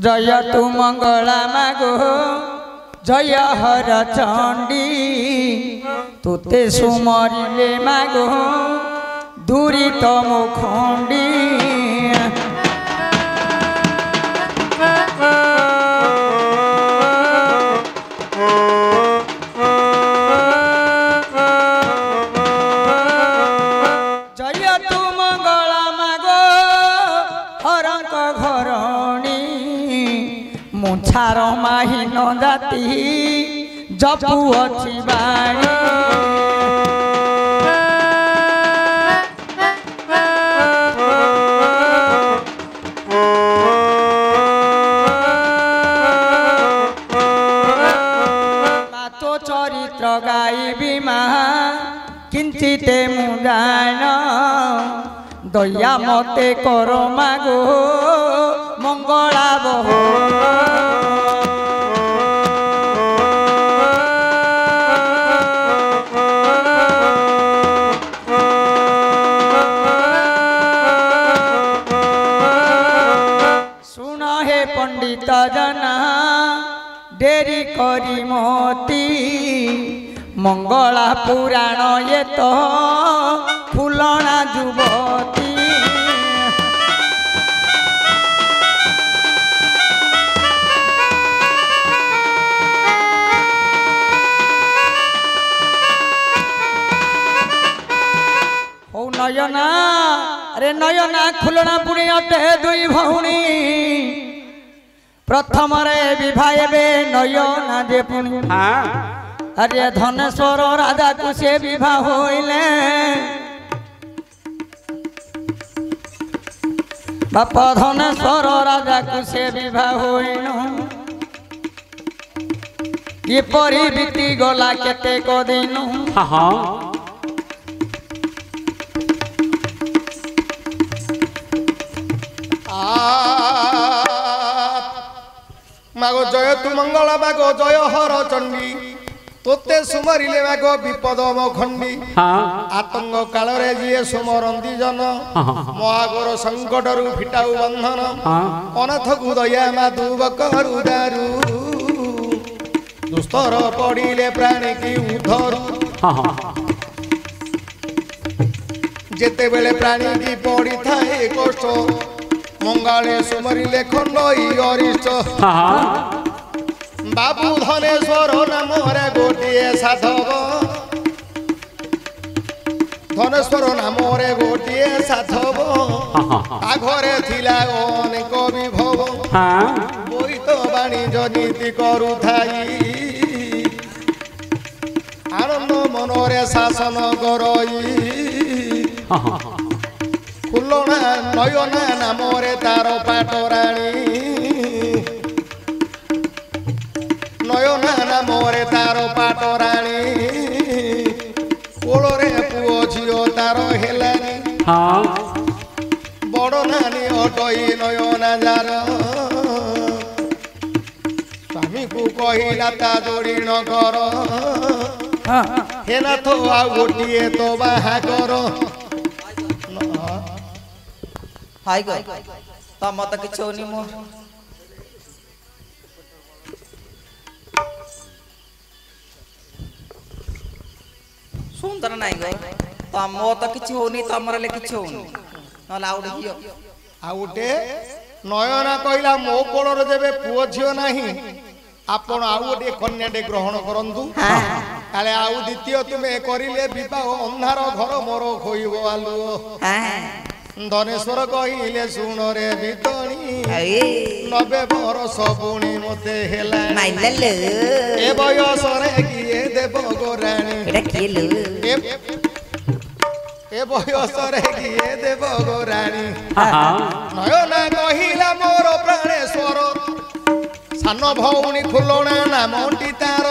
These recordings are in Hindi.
जय तू मंगला मागो जय हर चंडी तुते सुमरिले मागो दूरी तम खंडी मुछार माहिन जाति जपु अछि बाणी तो चरित्र गाइबी मा किंचिते मुजान दया मते कर मागो मंगला बहो सुन हे पंडित जना डेरी करी मोती मंगला पुराण ये तो फुलना जुबती नयना अरे नयना खुलना पुणी अटे दुई भौणी प्रथम रे विभाएबे नयना जे पुणी अरे धनेश्वर राजा को से विवाह होइले बापा धनेश्वर राजा को से विवाह होइनो ये परी बीती गला केते को दिनु मागो जय तू मंगला मागो जय हर चंडी तोते सुमरिले मागो विपद मखंडी आतंक काल रे जिए सुमरंदी जन महागोर संकट रु फिटाऊ बंधन अनाथ को दया माधु बकरु दारू दुस्तर पड़िले प्राणी की उधरू जेते बेले प्राणी की पड़ी थाए कष्ट मंगाले सुमरिले खंडई अरिष्ट बाबू धनेश्वर नाम रे गोटिए साधव धनेश्वर नाम रे गोटिए साधव आघरे थिला अनेक विभव बोईत वाणिज्य नीति करू थाई आनंद मनरे शासन करई फुलना नयना नाम रे तार पाटराणी नयना नाम रे तार पाटराणी कोलरे पुओ झिओ तार हेलानी बड़ नानी अटई नयना जार स्वामी को कहिला ता जोड़ी न कर हेना तो आ गोटिए तो बाहा कर हाय गो तो मत किछ होनी मो सुंदर नाही गो तो मो तो किछ होनी तमर ले किछ होनी न लाउड हियो आउटे नयना कहिला मो कोलर जेबे पुओ झियो नाही आपण आउटे कन्याटे ग्रहण करंतु काले आउ द्वितीय तुमे करिले विवाह अन्धार घर मोर खोइबो आलुओ धनेश्वर कहिले सुन रे बितणी 90 बरस बुणी मते हेला ए बयस रे किए देव गोराणी एटा किएलु ए बयस रे किए देव गोराणी नयना कहिला मोर प्राणेश्वर सान भौणी खुलना नामटी तार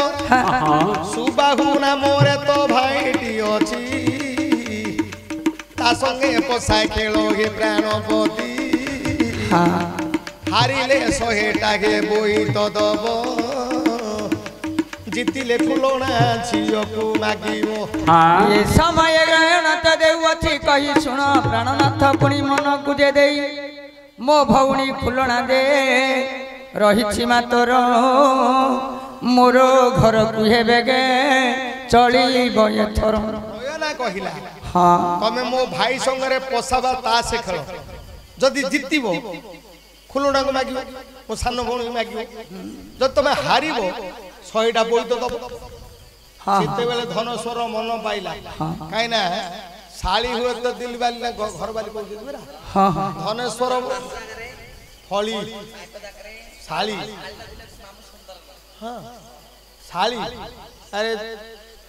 सुबाहु नाम रे तो भाईटी अछि संगे पोसा खेलो हे प्राणपति हारिले 100 गे बोई तो दब जीतिले फुलना झियो को मागिबो ये समय ग्रहण त देउछि कहि सुन प्राणनाथ पुणी मन गुजे देई मो भौणी फुलना दे रही मातर मोर घर कुहे बेगे चलिब एथर नयना कहिला हाँ तमे मो भाई संगे पोसाबा तास खेल जदि जितब खुलुणा को मागियो मो सान भौणी मागियो जब तुम हारिब 100टा बोईत दब सेते बेले धनस्वर मन पाइला कहीं ना शाली हुए तो दिल वाली ना घर वाली कहते हाँ धनेश्वर फली शाली हाँ शाली अरे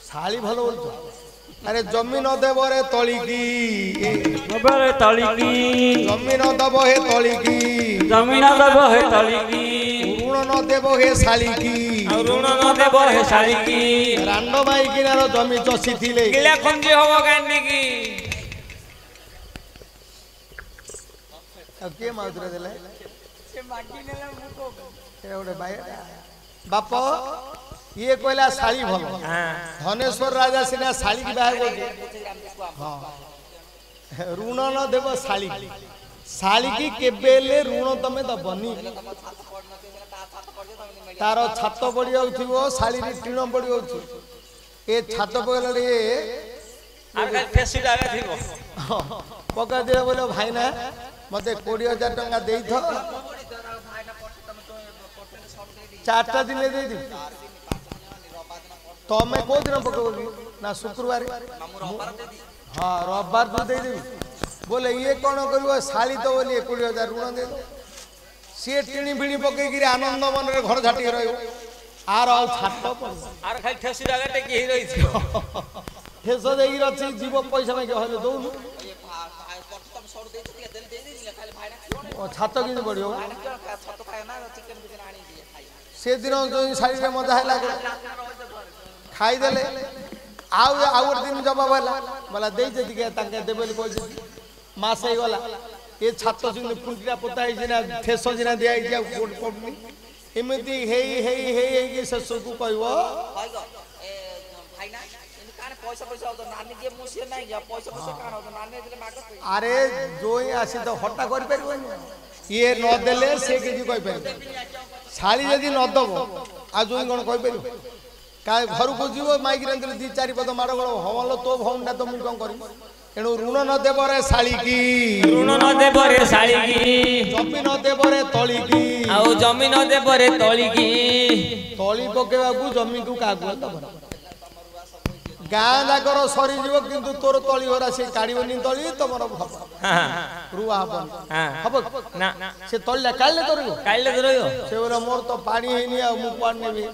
शाली भलो बोल तो अरे जमीन देव रे तलिकी जमीन दब हे तलिकी जमीन देव हे तलिकी ऋण न देव हे शालिकी ऋण न देव हे शालिकी रांड माई किनार जमी चसी थिले किला खंजी हबो गांधी की अब के माउतरे देले से मागी नेला मुको ए ओडे भाई बाप ये कहला शाली भल धनेश्वर राजा सिना शाली की बाहर बोल हां ऋण न देव शाली शाली की केबेले ऋण तमे दबनी तार छात पड़ी जाउथिबो शाली री टीण पड़ी जाउथि ए छात पगला रे आगा फेसी डागा थिबो पका दे बोले भाई ना मते 20,000 टका देई थो 4टा दिन दे दी तमे को दिन पकबोगी ना शुक्रवार हां रविवार दे दे बोले ये कौन करियो शाली तो बोली 20,000 ऋण दे दो सी टीणी बिणी पकई आनंद मन रे घर झाटी रहियो आर आ छाट आर खाली ठेसी डागा टेकी ही रही छी ठेस देई रछि जीव पैसा में के हले दउनु छात कि बढ़ियो से दिन जो शाली रे मजा हैला खाई देले आउ दिन जवाब हैला बोला देई जे दिके ताके देबेल कोइ मास हे गला ये छात सिंह पुंटिरा पोता है जिना ठेस जिना दिया जा कोड पडनी एमिति हे कि ससु को कहबो भाई ना काने पैसा पैसा तो नानी जे मुसे नाही या पैसा पैसा कान हो तो नानी दिले मागत अरे जोई आसी तो हट्टा कर परबो ये न देले से कि कहि परबो शाली यदि न दबो आ जोई कोन कहि परबो का घर को जीवो माइक रे 2-4 पद माड़ गलो हमलो तो भौंडा तो मु कोन करी एणु ऋण न देव रे शाली की ऋण न देव रे शाली की जमी न देव रे तली की आउ जमी न देव रे तली की तली पकेवा को जमी को कागु दब गाँ जाकर सरी जीव किंतु तोर तली होरा से काढिबनी तली तमर भब रुआ हबन हब ना से तलीला काले करबो काले करयो से बोले मोर तो पानी हेनी आ मु पान नेबी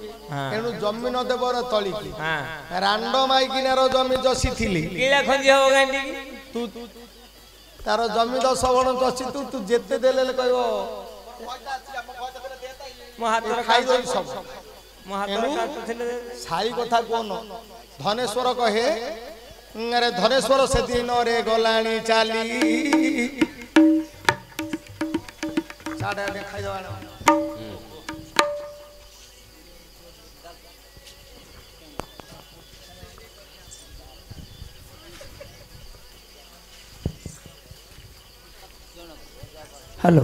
एणु जमी न देव रे तली की रांड माई किनार जमी जसी थिली किला खंजी हबो गांधी की तू तार जमी 10 बण जसी तू जेते देले कहबो मो हाथ खाई दई सब मो हाथ काटथिले साई कथा कोन धनेश्वर कहे अरे धनेश्वर से दिन रे गलाणी चाली साडा देखाई दवाना हेलो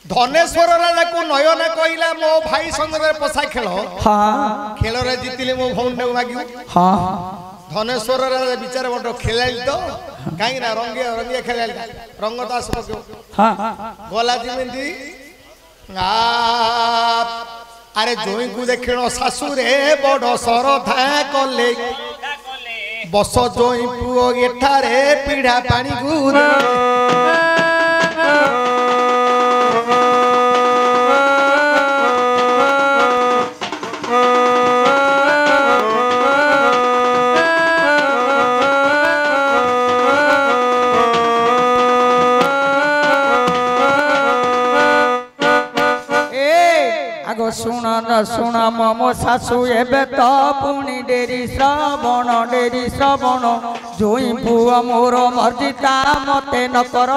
धनेश्वर राजा को नयन कहला मो भाई संगे पसा खेल हाँ खेल रे जीतिले मो भौंडे मागियो हाँ धनेश्वर राजा विचार बड़ खेलाइल तो काई ना रंगिया रंगिया खेलाइल रंग तो आस पक्यो हाँ गला जिमेंदी आ अरे जोई को देखिनो सासु रे बड़ सरधा कले बस जोई पुओ एठारे पीढ़ा पानी गुरे सुना ममो शाशु एबे तो पुणी डेरी श्रवण जोई पुआ मोर मर्जिता मते न कर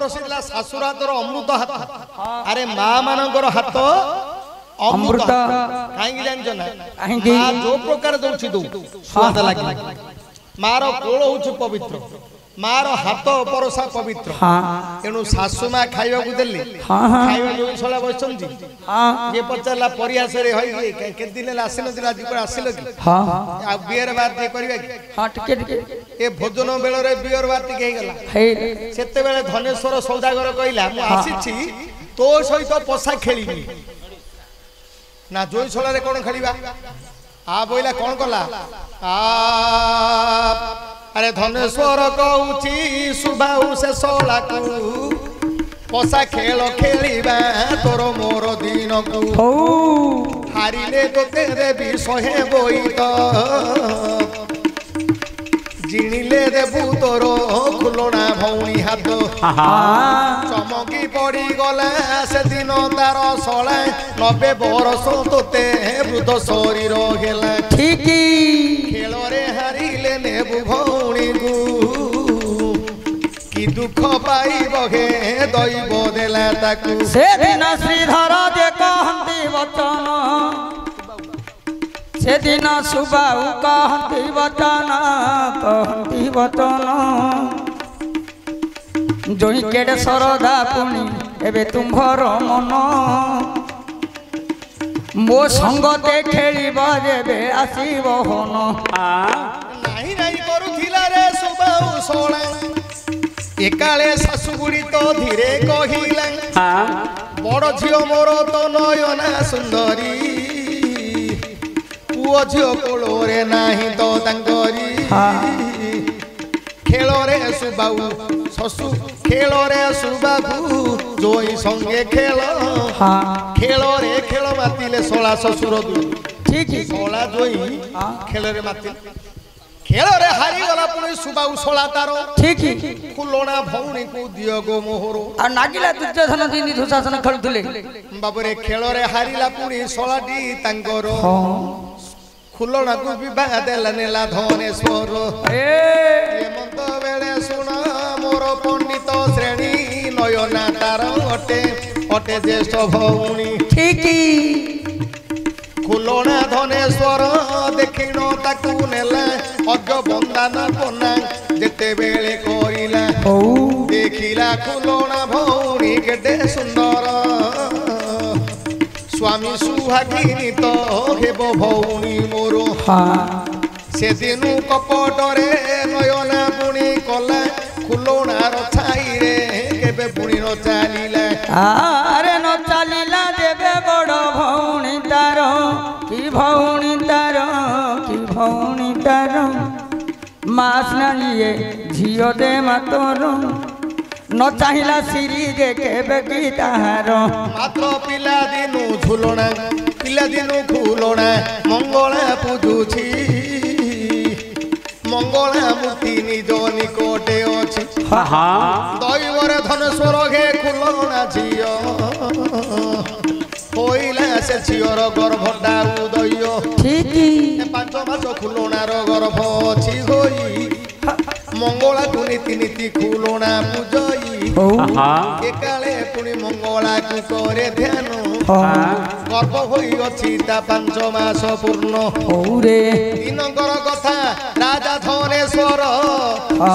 ପରସିଲା ଶାଶୁର ହାତର ଅମୃତ ହାତ ଆରେ ମା ମାନଙ୍କର ହାତ ଅମୃତ କାହିଁକି ଜାଣିଛ ନା ମା ଯୋଉ ପ୍ରକାର ଦଉଛି ଦଉ ସ୍ୱାଦ ଲାଗେ ମାର କୋଳ ହଉଛି ପବିତ୍ର ମାର ହାତ ପରସା ପବିତ୍ର ତେଣୁ ଶାଶୁ ମା ଖାଇବାକୁ ଦେଲେ ଖାଇବା ଯୋଉ ଶଳା ବସିଛନ୍ତି ଯିଏ ପଚାରିଲା ପରିହାସରେ ହଇ କେତେ ଦିନ ହେଲା ଆସିନଥିଲା ଆଜି ପରେ ଆସିଲ କି ଆଉ ବିୟର ବାଦ ଟିକେ କରିବା କି ଏ ଭୋଜନ ବେଳରେ ବିୟର ବାଦ ଟିକେ ହେଇଗଲା ସେତେବେଳେ ଧନେଶ୍ୱର ସୌଦାଗର କହିଲା ମୁଁ ଆସିଛି ତୋ ସହିତ ପଶା ଖେଳିବି ନା ଯୋଇ ଶଳାରେ କଣ ଖେଳିବା ଆ ବୋଇଲା କଣ କଲା ଆରେ ଧନେଶ୍ୱର କହୁଛି ସୁବାଉ ସେ ଶଳାକୁ ପଶା ଖେଳ ଖେଳିବା ତୋର ମୋର ଦିନକୁ ହାରିଲେ ତୋତେ ଦେବି 100 ବୋଇତ ଜିଣିଲେ ଦେବୁ ତୋର ଖୁଲଣା ଭଉଣୀ ହାତ ଚମକି ପଡ଼ିଗଲା ସେଦିନ ତାର ଶଳା 90 ବର୍ଷ ତୋତେ ବୃଦ୍ଧ ଶରୀର ହେଲା ଖେଳରେ ହାରିଲେ ନେବୁ ଭଉଣୀକୁ କି ଦୁଃଖ ପାଇବ ହେ ଦୈବ ଦେଲା ତାକୁ ସେଦିନ ଶ୍ରୀଧର ଯେ କହନ୍ତି ବଚନ ସେଦିନ ସୁବାଉ କହନ୍ତି ବଚନ ଜଣେ କେଡ଼େ ଶରଧା ପୁଣି ଏବେ ତୁମ୍ଭର ମନ ମୋ ସଙ୍ଗତେ ଖେଳିବ ଯେବେ ଆସିବ ହନ ନାହିଁ ନାହିଁ କରୁଥିଲା ରେ ସୁବାଉ ଶଳା ଏକାଳେ ଶାଶୁ ବୁଢ଼ୀ ତ ଧୀରେ କହିଲା ବଡ଼ ଝିଅ ମୋର ତ ନୟନା ସୁନ୍ଦରୀ ପୁଅ ଝିଅ କୋଳରେ ନାହିଁ ତ ତାଙ୍କରି ଖେଳରେ ସୁବାଉ ଶଶୁ ଖେଳରେ ସୁବାବୁ ଜୋଇ ସଙ୍ଗେ ଖେଳ ଖେଳରେ ଖେଳ ମାତିଲେ ଶଳା ଶ୍ୱଶୁର ଠିକ ଶଳା ଜୋଇ ଖେଳରେ ମାତିଲେ ଖେଳରେ ହାରିଗଲା ପୁଣି ସୁବାଉ ଶଳା ତାର ଠିକ ଖୁଲଣା ଭଉଣୀକୁ ଦିଅ ଗୋ ମୋହର ଆଉ ନାଗିଲା ଦୁର୍ଯ୍ୟୋଧନ ଦିନି ଦୁଶାସନ ଖେଳୁଥିଲେ ବାବୁରେ ଖେଳରେ ହାରିଲା ପୁଣି ଶଳାଟି ତାଙ୍କର ଖୁଲଣାକୁ ବିବାହ ଦେଲା ନେଲା ଧନେଶ୍ୱର ହେମନ୍ତ ବେଳେ ଶୁଣ ମୋର ପଣ୍ଡିତ ଶ୍ରେଣୀ ନୟନା ତାର ଅଟେ ଅଟେ ଜ୍ୟେଷ୍ଠ ଭଉଣୀ ଠିକ ଖୁଲଣା ଧନେଶ୍ୱର ଦେଖିଣ ତାକୁ ନେଲା ଅଜ ବନ୍ଦାନ କନା ଯେତେବେଳେ କରିଲା ଦେଖିଲା ଖୁଲଣା ଭଉଣୀ କେତେ ସୁନ୍ଦର ସ୍ୱାମୀ ସୁହାଗିନୀ ତ ହେବ ଭଉଣୀ ମୋର ସେଦିନୁ କପଟରେ ନୟନା ପୁଣି କଲା ଖୁଲଣାର ଛାଇରେ କେବେ ପୁଣି ନ ଚାଲିଲା ଆରେ ନ ଚାଲିଲା ଦେବେ ବଡ଼ ଭଉଣୀ ତାର କି ଭଉଣୀ ତାର କି ଭଉଣୀ ତାର ମାସ ନାଇଏ ଝିଅ ଦେ ମାତର ନ ଚାହିଁଲା ସିରି ଯେ କେବେ କି ତାହାର ମାତ୍ର ପିଲାଦିନୁ ଝୁଲଣା ପିଲାଦିନୁ ଖୁଲଣା ମଙ୍ଗଳା ପୂଜୁଛି ମଙ୍ଗଳା ମୂର୍ତ୍ତି ନିଜ ନିକଟେ ଅଛି ଦୈବରେ ଧନେଶ୍ୱର ଘେ ଖୁଲଣା ଝିଅ ହୋଇଲା ସେ ଝିଅର ଗର୍ଭଟା ଉଦୟ 5 ମାସ ଖୁଲଣାର ଗର୍ଭ ଅଛି ହୋଇ ମଙ୍ଗଳାକୁ ନୀତି ନୀତି ଖୁଲଣା ପୂଜଇ ଏକାଳେ ପୁଣି ମଙ୍ଗଳାକୁ କରେ ଧ୍ୟାନ ଗର୍ଭ ହୋଇଅଛି ତା 5 ମାସ ପୂର୍ଣ୍ଣ ଦିନଙ୍କର କଥା ରାଜା ଧନେଶ୍ୱର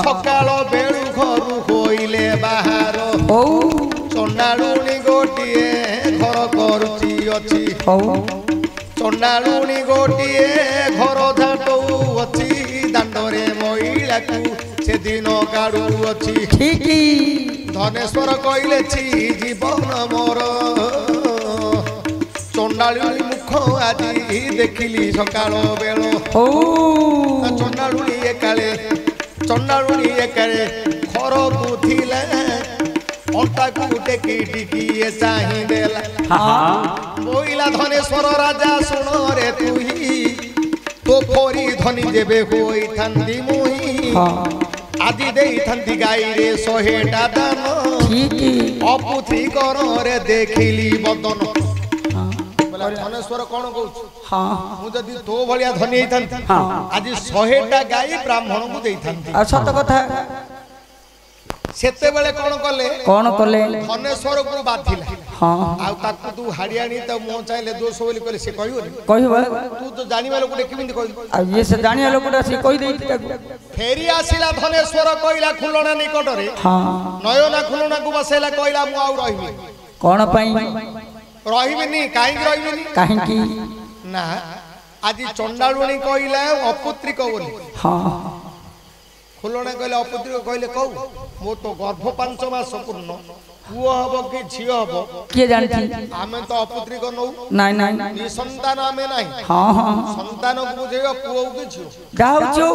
ସକାଳ ବେଳୁ ଘରୁ ହୋଇଲେ ବାହାର ଚଣ୍ଡାଳୁଣୀ ଗୋଟିଏ ଘର କରୁଛି ଅଛି ଚଣ୍ଡାଳୁଣୀ ଗୋଟିଏ ଘର ଝାଟଉ ଅଛି ଦାଣ୍ଡରେ ମହିଳାକୁ ସେଦିନ କାଢୁଅଛି ଧନେଶ୍ୱର କହିଲେ ଜୀବନ ମୋର ଚଣ୍ଡାଳୁଣୀ ମୁଖ ଆଜି ଦେଖିଲି ସକାଳ ବେଳ ଚଣ୍ଡାଳୁଣୀ ଏକାଳେ ଖରକୁ ଥିଲା ଅଣ୍ଟାକୁ ଟେକି ଟିକିଏ ଚାହିଁ ଦେଲା ବୋଇଲା ଧନେଶ୍ୱର ରାଜା ଶୁଣ ରେ ତୁହି तो खोरी धनी जेबे होइथांदी मुही आदि देइथांदी गाई रे 100टा दान अपुथी कर रे देखिली बदन बोला धनेश्वर कोन कहू हां मु जदी तो भलिया धनी हेइथांती आज 100टा गाई ब्राह्मण को देइथांती आ सत कथा सेते बेले कौन कले धनेश्वर को बाधिला हाँ आ ताकू तू हाड़ियाणी तो मुंह चाहिले दोष बोली कहले से कहबो कहबो तू तो जानिबा लोक केमिति कहबो आ ये से जानिया लोकटा से कहि देति ताकू फेरी आसिला धनेश्वर कहला खुलणा निकट रे हाँ नयना खुलणा को बसेला कहला मु आउ रहिबी कौन पई रहिबिनी काहे रहिबिनी काहे की ना आज चंडालुणी कहला अपुत्रिक बोली हाँ खुलणा कहले अपुत्रिक कहले कहू मो तो गर्भ 5 मास पूर्ण पुओ हबो कि झियो हबो के जानती आमे तो अपुत्रिक नौ नहीं नहीं निसंतान आमे नहीं हाँ हाँ संतान को बुझेगा पुओ कि झियो जाउचो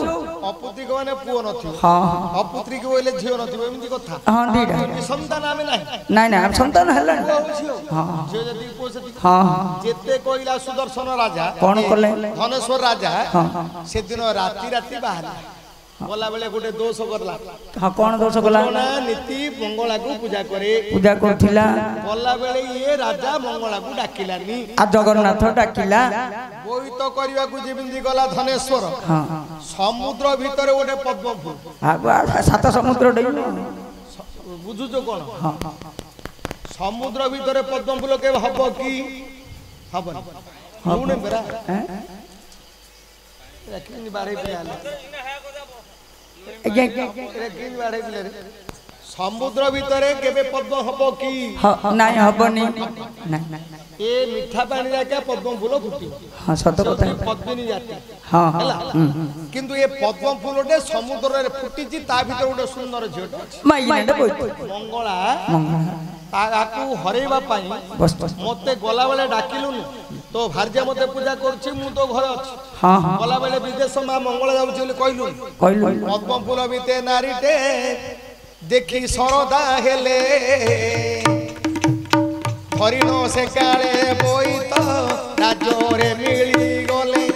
अपुत्रिक माने पुओ नथियो हाँ अपुत्रिक बोले झियो नथियो एमिति कथा हाँ दीदा निसंतान आमे नहीं नहीं नहीं अब संतान हल्ला हाँ झियो जदी पुओ से हाँ जेते कहला सुदर्शन राजा कौन कले धनेश्वर राजा हाँ से दिन राति राति बाहर बोला बेले गोटे दोष करला हाँ कौन दोष कला ना नीति मंगला को पूजा करे पूजा करथिला बोला बेले ये राजा मंगला को डाकिलानी आ जगन्नाथ डाकिला बोई तो करबा को जेबिंदी गला धनेश्वर हाँ समुद्र भीतर गोटे पद्म फूल आ सात समुद्र डई बुझु जो कोन हाँ समुद्र भीतर पद्म फूल के हबो की हबन हबने बेरा रखनी बारे पे आले रखनी बारे पे रे समुद्र भीतर केबे पद्म हबो की नहीं हबनी नहीं ए मीठा पानी रा के पद्म फूल फुटी हाँ सत कथा पद्मिनी जाति हाँ हला किंतु ये पद्म फूलटे समुद्र रे फुटी छि ता भीतर गोटे सुंदर झियोटे माई ने बोल मंगला मंगला ताकू हरेबा पाई बस बस मते गला बेले डाकिलुनु तो भार्या मते पूजा करछि मु तो घर अछि हाँ हाँ गला बेले विदेश मा मंगला जाउछि बोली कहलु कहलु पद्म फूल बीते नारीटे देखी सरदा हेले हरिण से काले बोईत राजरे मिली गले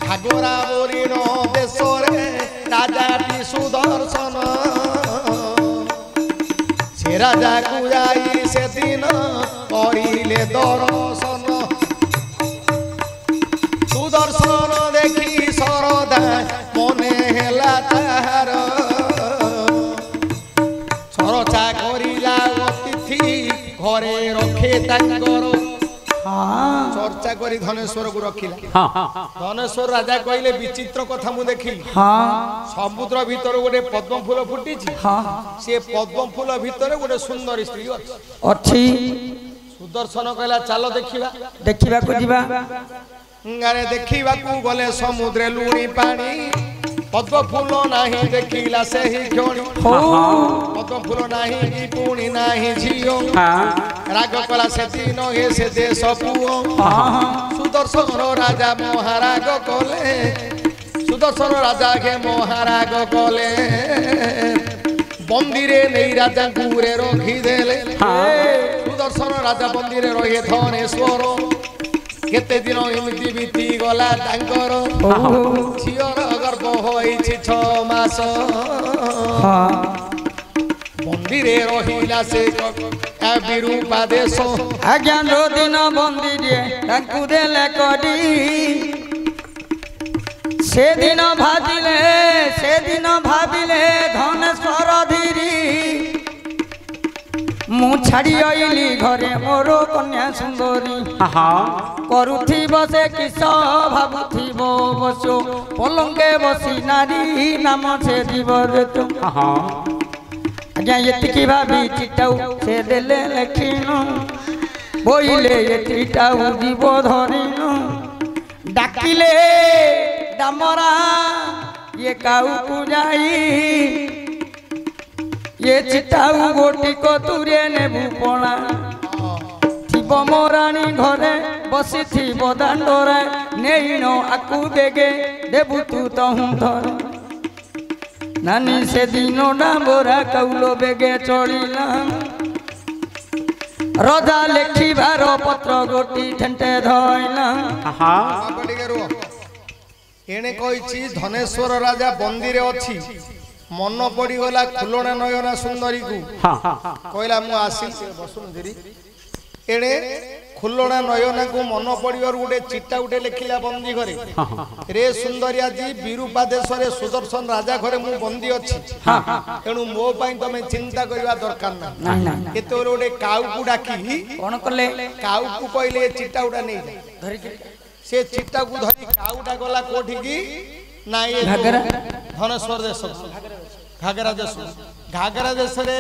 घागरा बोरिण देशरे राजाटी सुदर्शन से राजा को जाई से दिन करिले दर्शन सुदर्शन देखी सरदा मने हेला ताहार सरचा करिला अतिथि घरे रखे तांकर हाँ चर्चा करी धनेश्वर को रखिला हाँ धनेश्वर राजा कहले विचित्र कथा मु देखी हाँ समुद्र भीतर गोटे पद्म फूल फुटी हाँ से पद्म फूल भीतर गोटे सुंदर स्त्री अच्छी सुदर्शन कहला चलो देखिबा देखिबा को जीवा गारे देखिबा को गले समुद्र लुणी पानी पद्म फूल नाही देखिला से ही क्षणी पद्म फूल नाही की पुणी नाही झियो राग कला से दिन हे से देश पुओ सुदर्शन राजा महाराग कले सुदर्शन राजा के महाराग कले बंदिरे नहीं राजा गुरे रखी देले सुदर्शन राजा बंदिरे रहे धनेश्वर केते दिन एमिति बीती गला तांकर झियर गर्भ होइछि 6 मास बंदिरे रहिला से विरूपा देश आज्ञा जो दिन बंदिरे तांकु देले कडी से दिन भाबिले धनेश्वर धीरी मु छाड़ी आइली घरे मोर कन्या सुंदरी करुथिब से किस भाबुथिब बसो पलंगे बसी नारी नाम से जीव देतो आज्ञा एतिकी भाभी चिटाऊ से देले लेखिनु बोइले एतिटाऊ जीव धरिनु डाकिले डामरा ये काऊ को जाई ये चिटाऊ गोटी को तुरे नेबु पणा थिब मोराणी घरे बसी थिब दांडरे नेइनो आकु देगे देबु तू तहु धर नानी से दिनो डांबरा कौलो बेगे चलिला रजा लेखिबार पत्र गोटी ठेंटे धइला एने कहिछि धनेश्वर राजा बंदिरे अछि मन पड़ी गला खुलना नयना सुंदरी को कहला मु आसी बसुन धीरी एने ଖୁଲଣା ନୟନା को मन पड़िवर गोटे चिट्टा गोटे लिखिला बंदी घरे रे सुंदरिया जी विरूपा देश रे सुदर्शन राजा घरे मु बंदी अछि तेणु मो पई तमे चिंता करबा दरकार ना केते गोटे काउ को डाकी कोन करले काउ को कहले चिट्टा उडा नै धरि के से चिट्टा को धरी काउटा गला कोठी की ना ये घाघरा धनेश्वर देश घाघरा देश रे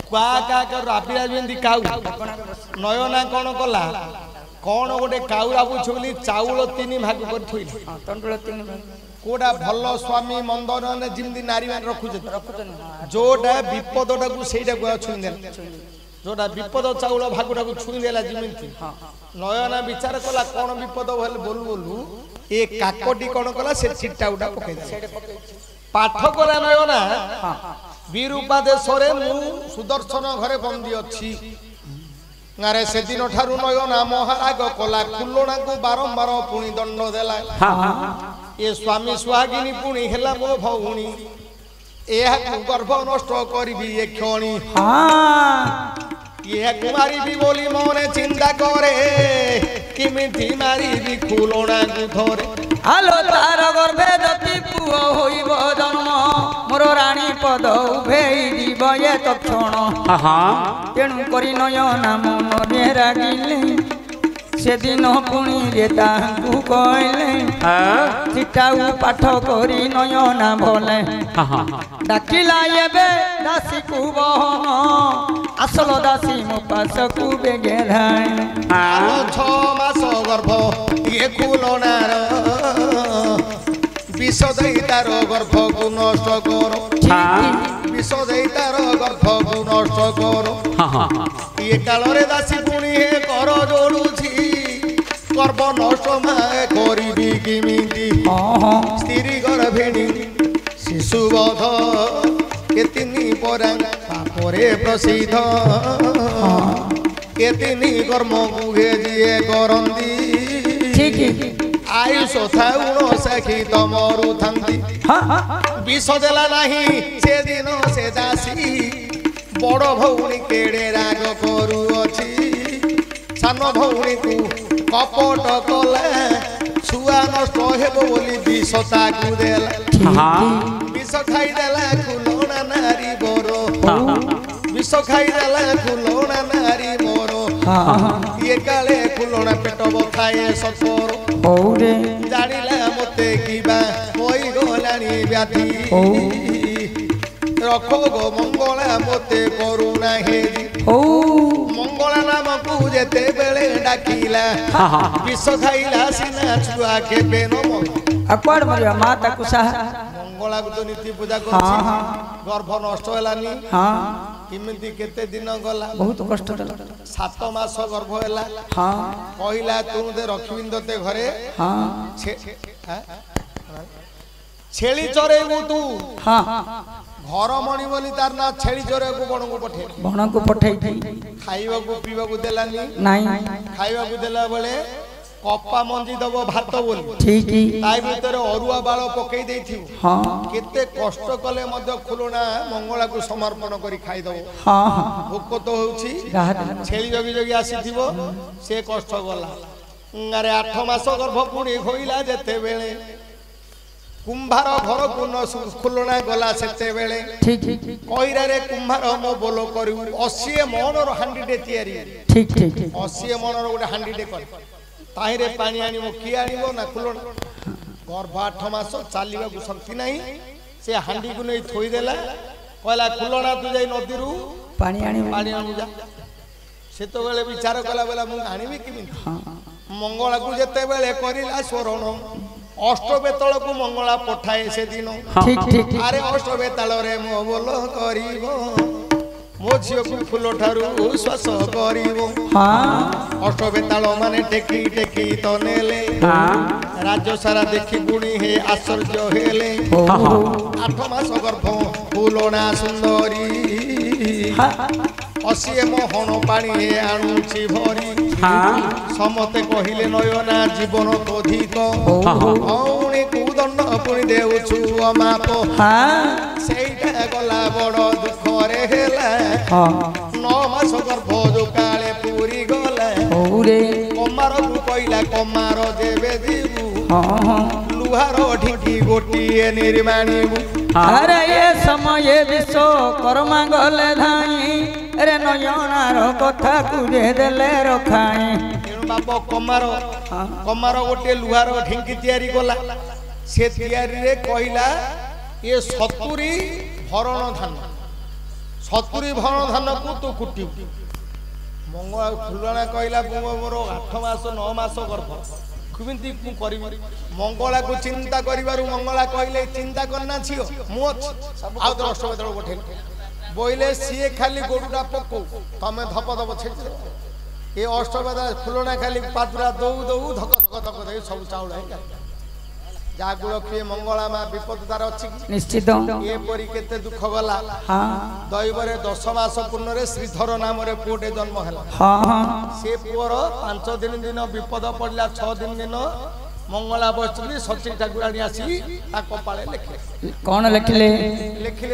क्वा का कर रापिरा जेंदी काउ नयना कोन कला कोन गोटे काउरा बुछली चाउल 3 भाग कर थुइला तंडुल 3 भाग कोडा भल्लो स्वामी मंदन ने जिंदी नारी मान रखु जोटा विपदटा को सेटा को छुई देला जोटा विपद चाउल भागुटा को छुई देला जिमिति नयना विचार कला कोन विपद भल बोलू बोलू ए काकोटी कोन कला से चिट्टा उडा पकै दे पाठ कला नयना विरूपा देश रे मु सुदर्शन घरे बंदी अछि गारे से दिन ठारू नयना महाराग कला खुल्लोना को बारंबार पुणी दंड देला ये स्वामी सुहागिनी पुणी हेला मो भौणी एहा को गर्भ नष्ट करबी ए क्षणी ये कुमारी भी बोली मोने चिंता करे किमिति मारी भी खुलोना को धरे आलो तार गर्भे जति पुओ होइब जन्म मोर रानी पद उभेई दिब ये तक्षण तेणु करी नयना मन रे रागिले से दिन पुणी रे तांकु कहले चिट्टाऊ पाठ करी नयना भले डाकिला एबे दासी को बहन आसल दासी मो पास को बेगे धाय 6 मास गर्भ ये खुलोनार विष दई तार गर्भ को नष्ट करो विष दई तार गर्भ को नष्ट करो ये काल रे दासी पुणी हे कर जोड़ुछि गर्भ नष्ट माए करिबी किमिति स्त्री गर्भिणी शिशु बध केतिनी परां पापरे प्रसिद्ध केतिनी कर्म गुहे जिए करंदी ठीक आयुष थाउण सखी तमरु थांती विष देला नाही से दिन से दासी बड़ भौणी केड़े राग करू अछि सान भौणी को कपट कला छुआ नष्ट हेबो बोली विष ताकू देला विष खाई देला खुलोना नारी बरो विष खाई देला खुलोना नारी मोरो ये काले खुलोना पेट बखाए सतोर ओरे जानिला मते किबा होई गलानी व्याधि रखो गो मंगला मते करुणा हेरी मंगला नाम को जेते बेले डाकिला विष खाइला सिना छुआ के बेनो अकड़ मरिया माता कुसा मंगला को तो नीति पूजा करछि गर्भ नष्ट हलानी किमिति केते दिन गला बहुत कष्ट 7 मास गर्भ हला कहिला तू दे रखविंदते घरे छेली चरेबू तू घर मणि बोली तार ना छेली चरेबू बण को पठे खाइबा को पीबा को देलानी नहीं खाइबा को देला बेले कप्पा मंजी दबो भात बोली ठीक ताई भीतर अरुआ बाळ पकई देथिउ केते कष्ट कले मध्य खुलोना मंगला को समर्पण करी खाइ दबो भूख तो होउची छेली जगी जगी आसीथिबो से कष्ट गला अरे 8 मास गर्भ पुणी होइला जेते बेले कुंभार घर को न खुलोना गला सेते बेले ठीक कहिरा रे कुंभार मो बोलो करू 80 मनर हांडीटे तयारी ठीक 80 मनर गोटे हांडीटे कर ताहिरे पानी आनिबो की आनिबो ना खुलोना गर्भ 8 मास चालिबा को शक्ति नहीं से हांडी को नै थोई देला कहला खुलोना तू जाई नदी रु पानी आनी जा से तो बेले विचार कला बेला मु आनिबी किमि मंगला को जेते बेले करिला स्वरण अष्टबेतल को मंगला पठाए से दिन ठीक अरे अष्टबेतल रे मो बोलो करिबो मो झियो को फुलो ठारू श्वास करिबो अष्टबेतल माने टेकी टेकी तो नेले राज्य सारा देखि गुणी हे आश्चर्य हेले 8 मास गर्भ फुलोना सुंदरी 80 मोहन पानी आणुची भरी समते कहिले नयना जीवन तो अधिक औणी को दंड पुणी देउछु अमाप सेइटा गला बड़ दुख रे हेला 9 मास गर्भ जो काले पूरी गला ହଉରେ କମାରକୁ କହିଲା କମାର ଯେବେ ଯିବୁ ହଁ ହଁ ଲୁହାର ଢିଙ୍କି ଗୋଟିଏ ନିର୍ମାଣିବୁ ଆରେ ଏ ସମୟ ବିଶ୍ୱକର୍ମା ଗଲେ ଧାଇଁ ରେ ନୟନାର କଥାକୁ ଦେଲେ ରଖାଇଁ ତେଣୁ ବାପ କମାର ଗୋଟିଏ ଲୁହାର ଢିଙ୍କି ତିଆରି କଲା ସେ ତିଆରିରେ କହିଲା ଏ 70 ଭରଣ ଧାନକୁ ତୁ କୁଟିବୁ ମଙ୍ଗଳା ଫୁଲଣା କହିଲା ମୋର 8 ମାସ 9 ମାସ ଗର୍ଭ କେମିତି ମୁଁ କରିବି ମଙ୍ଗଳାକୁ ଚିନ୍ତା କରିବାରୁ ମଙ୍ଗଳା କହିଲେ ଚିନ୍ତା କରନା ଝିଅ ମୁଁ ଅଛି ଆଉ ତ ଅଷ୍ଟବେଦଳ ପଠେଇଲେ ବୋଇଲେ ସିଏ ଖାଲି ଗୋଡୁଟା ପକଉ ତମେ ଧପ ଧପ ଛେଚି ଏ ଅଷ୍ଟବେଦ ଫୁଲଣା ଖାଲି ପାଦୁରା ଦଉ ଦଉ ଧକ ଧକ ଧକ ଦେଇ ସବୁ ଚାଉଳ ହେଇଗଲା ଯାହାକୁ ରଖିବେ ମଙ୍ଗଳା ମା ବିପଦ ତାର ଅଛି ନିଶ୍ଚିତ ଏପରି କେତେ ଦୁଃଖ ଗଲା ହଁ ଦୈବରେ 10 ମାସ ପୂର୍ଣ୍ଣରେ ଶ୍ରୀଧର ନାମରେ ପୁଅଟେ ଜନ୍ମ ହେଲା ହଁ ହଁ ସେ ପୁଅର 5 ଦିନ ବିପଦ ପଡିଲା 6 ଦିନ ମଙ୍ଗଳା ବସିଛନ୍ତି ସଚୀ ଠାକୁରାଣୀ ଆସି ତା କପାଳେ ଲେଖିଲେ କଣ ଲେଖିଲେ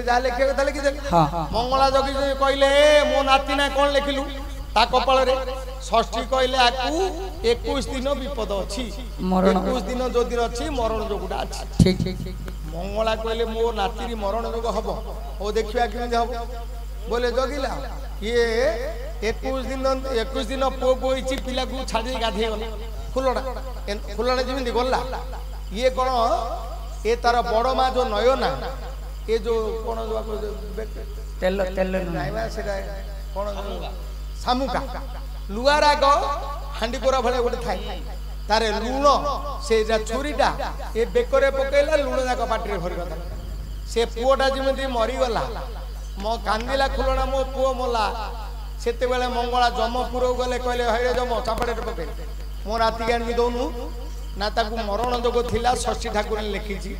ଯାହା ଲେଖିବା କଥା ଲେଖିଦେଲେ ହଁ ମଙ୍ଗଳା ଜଗି କହିଲେ ମୋ ନାତି ନା କଣ ଲେଖିଲୁ ତା କପାଳରେ ଷଷ୍ଠୀ କହିଲେ ଆକୁ 21 ଦିନ ବିପଦ ଅଛି 21 ଦିନ ଯୋଉ ଦିନ ଅଛି ମରଣ ଯୋଗୁଟା ଅଛି ଠିକ ମଙ୍ଗଳା କହିଲେ ମୋ ନାତିର ମରଣ ଯୋଗ ହବ ଓ ଦେଖିବା କେମିତି ହବ ବୋଲେ ଜଗିଲା ଇଏ 21 ଦିନ ପୁଅ ବୋଇଛି ପିଲାକୁ ଛାଡ଼ି ଗାଧେଇ ଗଲା ଫୁଲଣା ଯେମିତି ଗଲା ଇଏ କଣ ଏ ତାର ବଡ ମା ଯୋଉ ନୟନା ଏ ଯୋଉ କଣ ତେଲ ସେଟା କଣ ଶାମୁକା ଲୁହା ରାଗ ହାଣ୍ଡି କୋରା ଭଳିଆ ଗୋଟେ ଥାଏ ତାର ଲୁଣ ସେଟା ଛୁରୀଟା ଏ ବେକରେ ପକେଇଲା ଲୁଣ ଯାକ ପାଟିରେ ଭରିଗଲା ସେ ପୁଅଟା ଯେମିତି ମରିଗଲା ମୋ କାନ୍ଦିଲା ଖୁଲଣା ମୋ ପୁଅ ମଲା ସେତେବେଳେ ମଙ୍ଗଳା ଜମପୁରକୁ ଗଲେ କହିଲେ ହଇରେ ଜମ ଚାପଡ଼ରେ ପକେଇ ମୋ ରାତିକି ଆଣିକି ଦଉନୁ ନା ତାକୁ ମରଣ ଯୋଗ ଥିଲା ଷଷ୍ଠୀ ଠାକୁର ଲେଖିଛି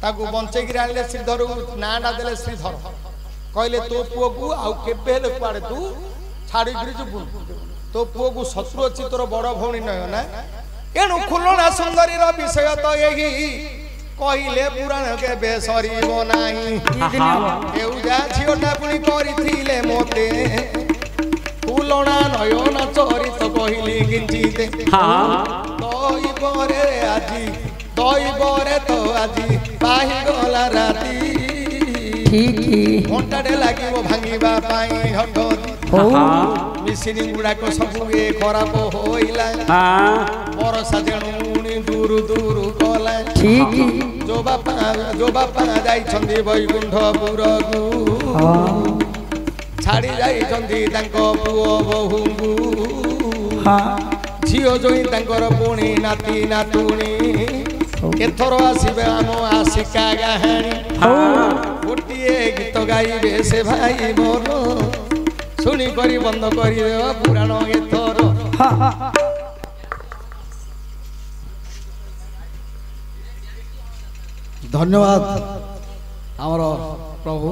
ତାକୁ ବଞ୍ଚେଇକିରି ଆଣିଲେ ଶ୍ରୀଧରକୁ ନାଁଟା ଦେଲେ ଶ୍ରୀଧର କହିଲେ ତୋ ପୁଅକୁ ଆଉ କେବେ ହେଲେ କୁଆଡେ ତୁ ଛାଡ଼ିକିରି ଯିବୁ ତୋ ପୁଅକୁ ଶତ୍ରୁ ଅଛି ତୋର ବଡ ଭଉଣୀ ନୟନା ଏଣୁ ଖୁଲଣା ସୁନ୍ଦରୀର ବିଷୟ ତ ଏହି କହିଲେ ପୁରାଣ କେବେ ସରିବ ନାହିଁ କେଉଁଜା ଝିଅଟା ପୁଣି କରିଥିଲେ ମୋତେ ଖୁଲଣା ନୟନା ଚରିତ କହିଲି କିଞ୍ଚିତେ ଦଇବରେ ତ ଆଜି ପାହିଗଲା ରାତି ଘଣ୍ଟାଟେ ଲାଗିବ ଭାଙ୍ଗିବା ପାଇଁ ହଟ ମିସିନି ଗୁଡାକ ସବୁ ଏ ଖରାପ ହୋଇଲା ବରଷା ଯେଣୁ ଦୂରୁ ଦୂରୁ ଗଲା ଯୋ ବାପା ଯାଇଛନ୍ତି ବୈକୁଣ୍ଠପୁରକୁ ଛାଡ଼ି ଯାଇଛନ୍ତି ତାଙ୍କ ପୁଅ ବୋହୂଙ୍କୁ ଝିଅ ଜୋଇଁ ତାଙ୍କର ପୁଣି ନାତି ନାତୁଣୀ ଏଥର ଆସିବେ ଆମ ଆସିକା ଗାହାଣୀ ଗୋଟିଏ ଗୀତ ଗାଇବେ ସେ ଭାଇ ମୋର ଶୁଣି କରି ବନ୍ଦ କରିଦେବା ପୁରାଣ ଏଥର ଧନ୍ୟବାଦ ଆମର ପ୍ରଭୁ।